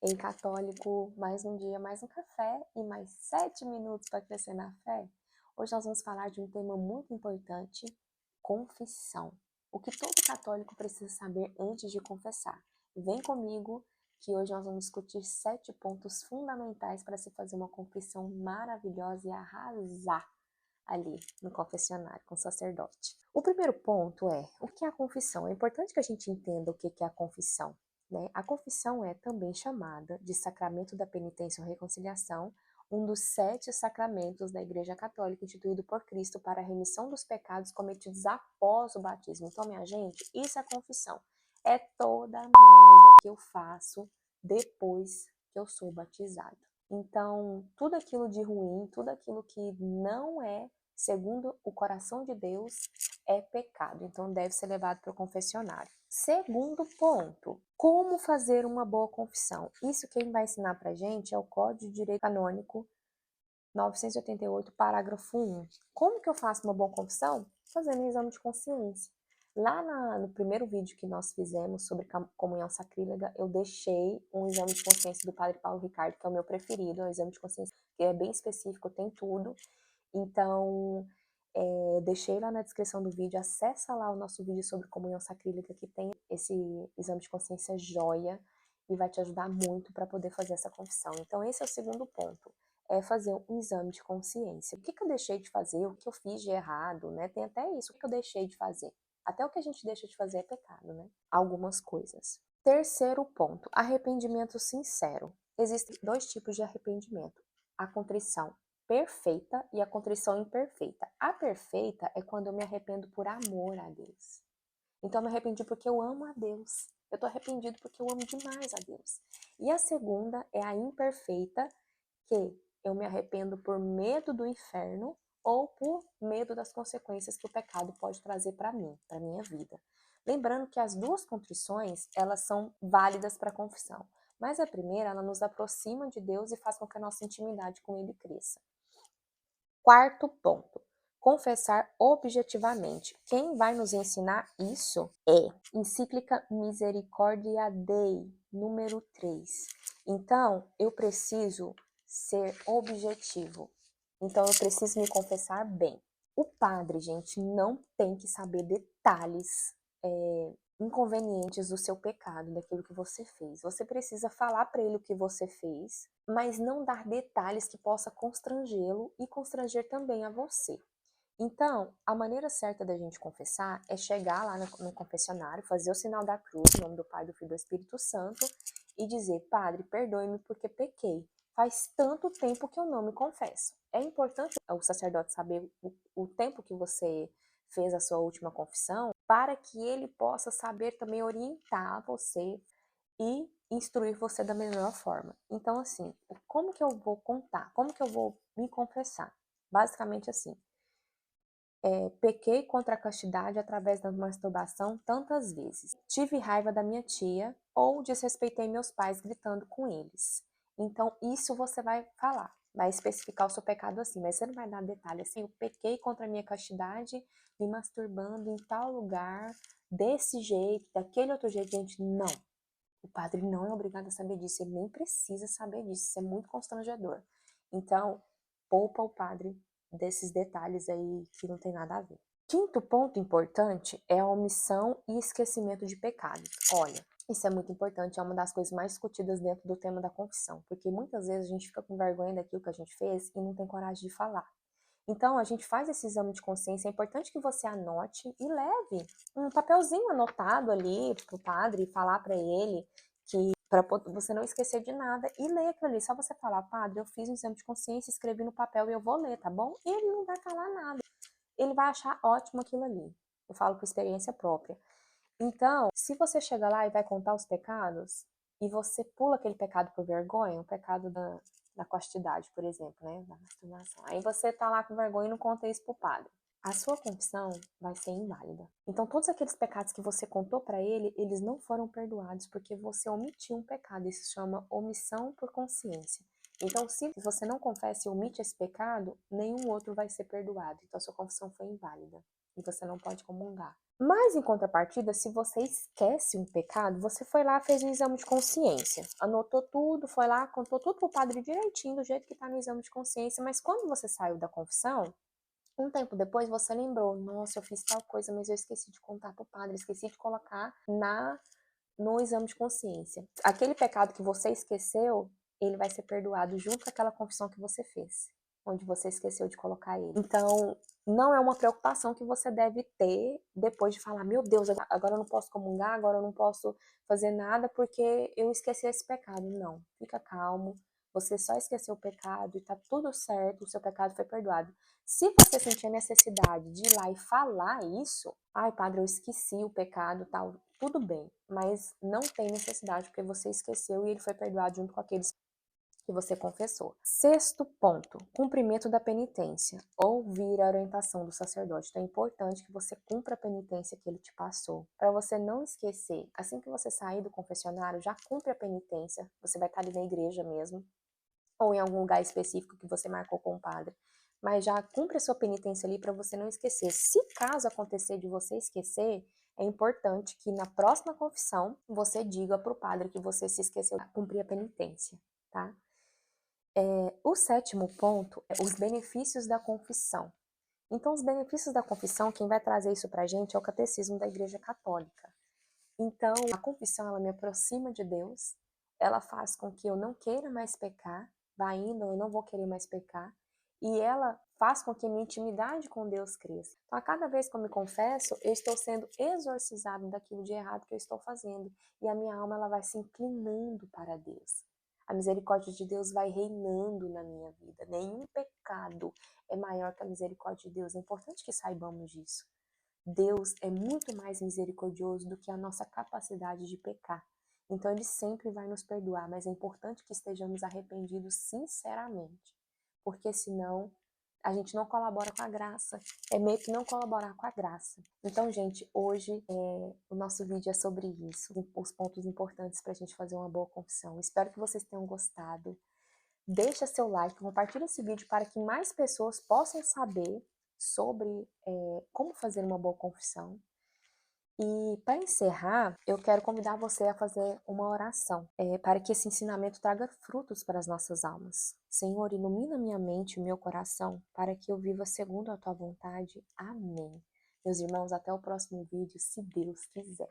Ei, católico, mais um dia, mais um café e mais 7 minutos para crescer na fé. Hoje nós vamos falar de um tema muito importante, confissão. O que todo católico precisa saber antes de confessar. Vem comigo que hoje nós vamos discutir 7 pontos fundamentais para se fazer uma confissão maravilhosa e arrasar ali no confessionário com o sacerdote. O primeiro ponto é, o que é a confissão? É importante que a gente entenda o que é a confissão. Né? A confissão é também chamada de sacramento da penitência ou reconciliação, um dos 7 sacramentos da Igreja Católica instituído por Cristo para a remissão dos pecados cometidos após o batismo. Então, minha gente, isso é confissão. É toda a merda que eu faço depois que eu sou batizado. Então, tudo aquilo de ruim, tudo aquilo que não é segundo o coração de Deus, é pecado. Então, deve ser levado para o confessionário. Segundo ponto, como fazer uma boa confissão? Isso quem vai ensinar pra gente é o Código de Direito Canônico 988, parágrafo 1. Como que eu faço uma boa confissão? Fazendo um exame de consciência. Lá no primeiro vídeo que nós fizemos sobre comunhão sacrílega, eu deixei um exame de consciência do Padre Paulo Ricardo, que é o meu preferido, é um exame de consciência que é bem específico, tem tudo. Então, deixei lá na descrição do vídeo, acessa lá o nosso vídeo sobre comunhão sacrílega, que tem esse exame de consciência joia, e vai te ajudar muito para poder fazer essa confissão. Então, esse é o segundo ponto, é fazer um exame de consciência. O que eu deixei de fazer, o que eu fiz de errado, né? Tem até isso, o que eu deixei de fazer. Até o que a gente deixa de fazer é pecado, né? Algumas coisas. Terceiro ponto, arrependimento sincero. Existem 2 tipos de arrependimento. A contrição perfeita e a contrição imperfeita. A perfeita é quando eu me arrependo por amor a Deus. Então eu me arrependi porque eu amo a Deus. Eu tô arrependido porque eu amo demais a Deus. E a segunda é a imperfeita, que eu me arrependo por medo do inferno ou por medo das consequências que o pecado pode trazer para mim, para minha vida. Lembrando que as 2 contrições, elas são válidas para a confissão. Mas a primeira, ela nos aproxima de Deus e faz com que a nossa intimidade com Ele cresça. Quarto ponto, confessar objetivamente. Quem vai nos ensinar isso é Encíclica Misericordiae Dei, número 3. Então, eu preciso ser objetivo. Então, eu preciso me confessar bem. O padre, gente, não tem que saber detalhes inconvenientes do seu pecado, daquilo que você fez. Você precisa falar para ele o que você fez, mas não dar detalhes que possa constrangê-lo e constranger também a você. Então, a maneira certa da gente confessar é chegar lá no confessionário, fazer o sinal da cruz, em nome do Pai, do Filho e do Espírito Santo, e dizer, Padre, perdoe-me porque pequei. Faz tanto tempo que eu não me confesso. É importante o sacerdote saber o tempo que você fez a sua última confissão, para que ele possa saber também orientar você e instruir você da melhor forma. Então, assim, como que eu vou contar? Como que eu vou me confessar? Basicamente assim, pequei contra a castidade através da masturbação tantas vezes. Tive raiva da minha tia ou desrespeitei meus pais gritando com eles. Então, isso você vai falar, vai especificar o seu pecado assim, mas você não vai dar detalhe assim, eu pequei contra a minha castidade, me masturbando em tal lugar, desse jeito, daquele outro jeito, gente, não. O padre não é obrigado a saber disso, ele nem precisa saber disso, isso é muito constrangedor. Então, poupa o padre desses detalhes aí que não tem nada a ver. Quinto ponto importante é a omissão e esquecimento de pecados. Olha, isso é muito importante, é uma das coisas mais discutidas dentro do tema da confissão, porque muitas vezes a gente fica com vergonha daquilo que a gente fez e não tem coragem de falar. Então, a gente faz esse exame de consciência, é importante que você anote e leve um papelzinho anotado ali pro padre, falar para ele que para você não esquecer de nada e ler aquilo ali. Só você falar, padre, eu fiz um exame de consciência, escrevi no papel e eu vou ler, tá bom? E ele não vai falar nada. Ele vai achar ótimo aquilo ali. Eu falo por experiência própria. Então, se você chega lá e vai contar os pecados, e você pula aquele pecado por vergonha, o pecado da castidade, por exemplo, né, da masturbação. Aí você tá lá com vergonha e não conta isso pro padre. A sua confissão vai ser inválida. Então, todos aqueles pecados que você contou para ele, eles não foram perdoados porque você omitiu um pecado. Isso se chama omissão por consciência. Então, se você não confessa e omite esse pecado, nenhum outro vai ser perdoado. Então, a sua confissão foi inválida. e você não pode comungar. Mas, em contrapartida, se você esquece um pecado, você foi lá, fez um exame de consciência, anotou tudo, foi lá, contou tudo pro padre direitinho, do jeito que tá no exame de consciência, mas quando você saiu da confissão, um tempo depois você lembrou, nossa, eu fiz tal coisa, mas eu esqueci de contar pro padre, esqueci de colocar no exame de consciência. Aquele pecado que você esqueceu, ele vai ser perdoado junto com aquela confissão que você fez, onde você esqueceu de colocar ele. Então, não é uma preocupação que você deve ter depois de falar, meu Deus, agora eu não posso comungar, agora eu não posso fazer nada porque eu esqueci esse pecado. Não, fica calmo, você só esqueceu o pecado e tá tudo certo, o seu pecado foi perdoado. Se você sentir a necessidade de ir lá e falar isso, ai, padre, eu esqueci o pecado, tal, tudo bem, mas não tem necessidade, porque você esqueceu e ele foi perdoado junto com aqueles que você confessou. Sexto ponto, cumprimento da penitência. Ouvir a orientação do sacerdote. Então é importante que você cumpra a penitência que ele te passou, para você não esquecer. Assim que você sair do confessionário, já cumpre a penitência. Você vai estar ali na igreja mesmo, ou em algum lugar específico que você marcou com o padre. Mas já cumpre a sua penitência ali para você não esquecer. Se caso acontecer de você esquecer, é importante que na próxima confissão você diga para o padre que você se esqueceu de cumprir a penitência, tá? O sétimo ponto é os benefícios da confissão. Então, os benefícios da confissão, quem vai trazer isso para a gente é o Catecismo da Igreja Católica. Então, a confissão, ela me aproxima de Deus, ela faz com que eu não queira mais pecar, vai indo, eu não vou querer mais pecar, e ela faz com que minha intimidade com Deus cresça. Então, a cada vez que eu me confesso, eu estou sendo exorcizado daquilo de errado que eu estou fazendo, e a minha alma ela vai se inclinando para Deus. A misericórdia de Deus vai reinando na minha vida. Nenhum pecado é maior que a misericórdia de Deus. É importante que saibamos disso. Deus é muito mais misericordioso do que a nossa capacidade de pecar. Então ele sempre vai nos perdoar, mas é importante que estejamos arrependidos sinceramente, porque senão a gente não colabora com a graça. É meio que não colaborar com a graça. Então, gente, hoje o nosso vídeo é sobre isso, os pontos importantes para a gente fazer uma boa confissão. Espero que vocês tenham gostado. Deixa seu like, compartilha esse vídeo para que mais pessoas possam saber sobre como fazer uma boa confissão. E para encerrar, eu quero convidar você a fazer uma oração para que esse ensinamento traga frutos para as nossas almas. Senhor, ilumina minha mente e meu coração para que eu viva segundo a tua vontade. Amém. Meus irmãos, até o próximo vídeo, se Deus quiser.